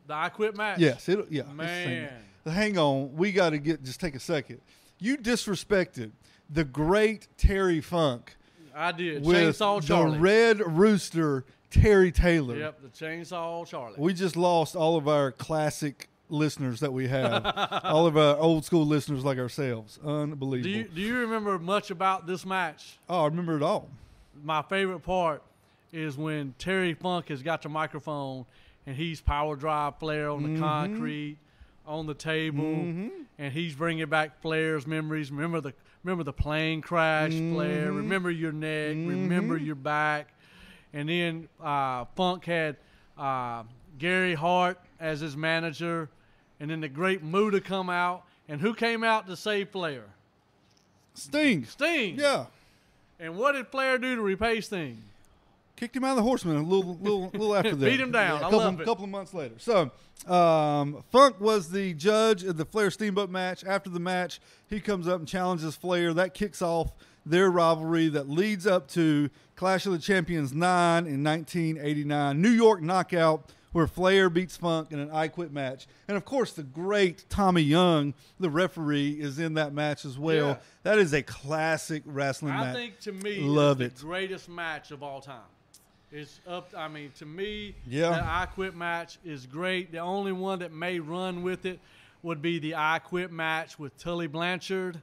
[SPEAKER 2] The I Quit match?
[SPEAKER 1] Yes.
[SPEAKER 2] Man.
[SPEAKER 1] It's the same. Hang on. We got to just take a second. You disrespected the great Terry Funk.
[SPEAKER 2] I did.
[SPEAKER 1] With
[SPEAKER 2] Chainsaw Charlie.
[SPEAKER 1] the Red Rooster, Terry Taylor.
[SPEAKER 2] Yep, the Chainsaw Charlie.
[SPEAKER 1] We just lost all of our classic listeners that we have. All of our old school listeners like ourselves. Unbelievable.
[SPEAKER 2] Do you remember much about this match?
[SPEAKER 1] Oh, I remember it all.
[SPEAKER 2] My favorite part is when Terry Funk has got the microphone and he's power drive Flair on the concrete, on the table, and he's bringing back Flair's memories. Remember the plane crash, Flair. Remember your neck. Remember your back. And then Funk had Gary Hart as his manager, and then the Great Muta come out. And who came out to save Flair?
[SPEAKER 1] Sting. Yeah.
[SPEAKER 2] And what did Flair do to repay Sting?
[SPEAKER 1] Kicked him out of the Horseman a little after that.
[SPEAKER 2] Beat him down.
[SPEAKER 1] Yeah,
[SPEAKER 2] I love it.
[SPEAKER 1] A couple of months later. So, Funk was the judge of the Flair Steamboat match. After the match, he comes up and challenges Flair. That kicks off their rivalry that leads up to Clash of the Champions 9 in 1989. New York Knockout, where Flair beats Funk in an I Quit match. And, of course, the great Tommy Young, the referee, is in that match as well.
[SPEAKER 2] Yeah.
[SPEAKER 1] That is a classic wrestling match.
[SPEAKER 2] I think, to me,
[SPEAKER 1] Love
[SPEAKER 2] it's the greatest match of all time. It's up. I mean, to me,
[SPEAKER 1] yeah,
[SPEAKER 2] the I Quit match is great. The only one that may run with it would be the I Quit match with Tully Blanchard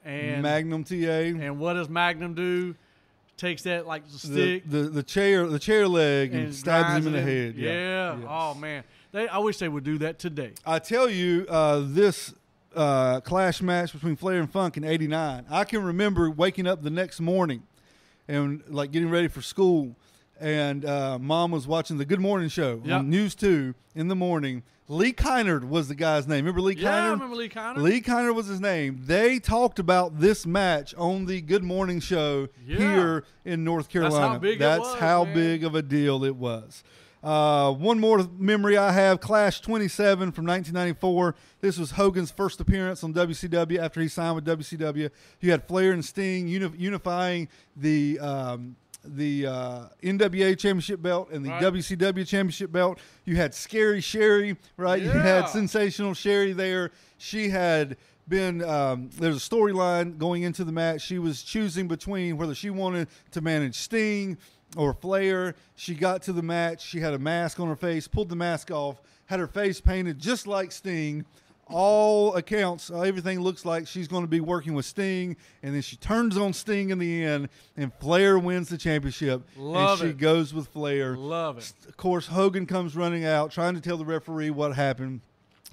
[SPEAKER 2] and
[SPEAKER 1] Magnum TA.
[SPEAKER 2] And what does Magnum do? Takes that like the stick,
[SPEAKER 1] the chair leg, and stabs him in the head.
[SPEAKER 2] Yeah. Yes. Oh man, I wish they would do that today.
[SPEAKER 1] I tell you, this Clash match between Flair and Funk in '89. I can remember waking up the next morning and like getting ready for school. And Mom was watching the Good Morning Show on News 2 in the morning. Lee Kynard was the guy's name. Remember Lee Kynard?
[SPEAKER 2] Yeah, I remember Lee Kynard.
[SPEAKER 1] Lee Kynard was his name. They talked about this match on the Good Morning Show here in North Carolina.
[SPEAKER 2] That's
[SPEAKER 1] how big of a deal it was. One more memory I have, Clash 27 from 1994. This was Hogan's first appearance on WCW after he signed with WCW. You had Flair and Sting unifying the NWA Championship belt and the WCW Championship belt. You had Scary Sherry, right?
[SPEAKER 2] Yeah.
[SPEAKER 1] You had Sensational Sherry there. She had been there's a storyline going into the match. She was choosing between whether she wanted to manage Sting or Flair. She got to the match. She had a mask on her face, pulled the mask off, had her face painted just like Sting all accounts, everything looks like she's going to be working with Sting, and then she turns on Sting in the end, and Flair wins the championship.
[SPEAKER 2] Love
[SPEAKER 1] and
[SPEAKER 2] it.
[SPEAKER 1] She goes with Flair.
[SPEAKER 2] Love it.
[SPEAKER 1] Of course, Hogan comes running out, trying to tell the referee what happened.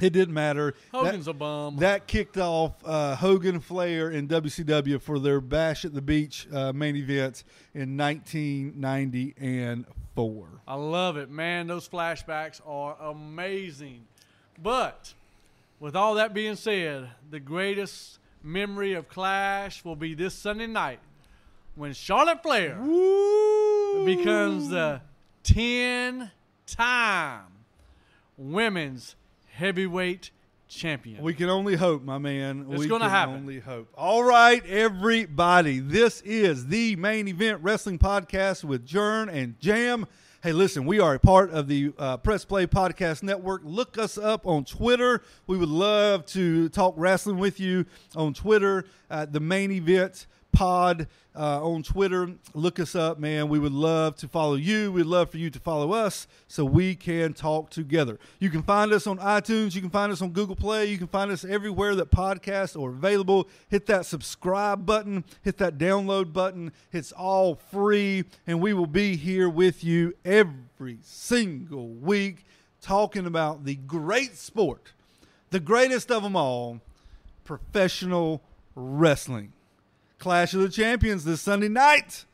[SPEAKER 1] It didn't matter.
[SPEAKER 2] Hogan's a bum.
[SPEAKER 1] That kicked off Hogan Flair in WCW for their Bash at the Beach main event in 1994.
[SPEAKER 2] I love it, man. Those flashbacks are amazing. But with all that being said, the greatest memory of Clash will be this Sunday night when Charlotte Flair becomes the 10-time women's heavyweight champion.
[SPEAKER 1] We can only hope, my man.
[SPEAKER 2] It's going to happen.
[SPEAKER 1] We can only hope. All right, everybody. This is the Main Event Wrestling Podcast with Jern and Jam. Hey, listen, we are a part of the Press Play Podcast Network. Look us up on Twitter. We would love to talk wrestling with you on Twitter. The Main Event Pod on Twitter. Look us up, man. We would love to follow you. We'd love for you to follow us so we can talk together. You can find us on iTunes. You can find us on Google Play. You can find us everywhere that podcasts are available. Hit that subscribe button. Hit that download button. It's all free, and we will be here with you every single week talking about the great sport, the greatest of them all, professional wrestling. Clash of the Champions this Sunday night.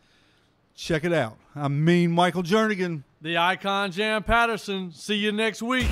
[SPEAKER 1] Check it out. I'm Mean Michael Jernigan.
[SPEAKER 2] The Icon Jam Patterson. See you next week.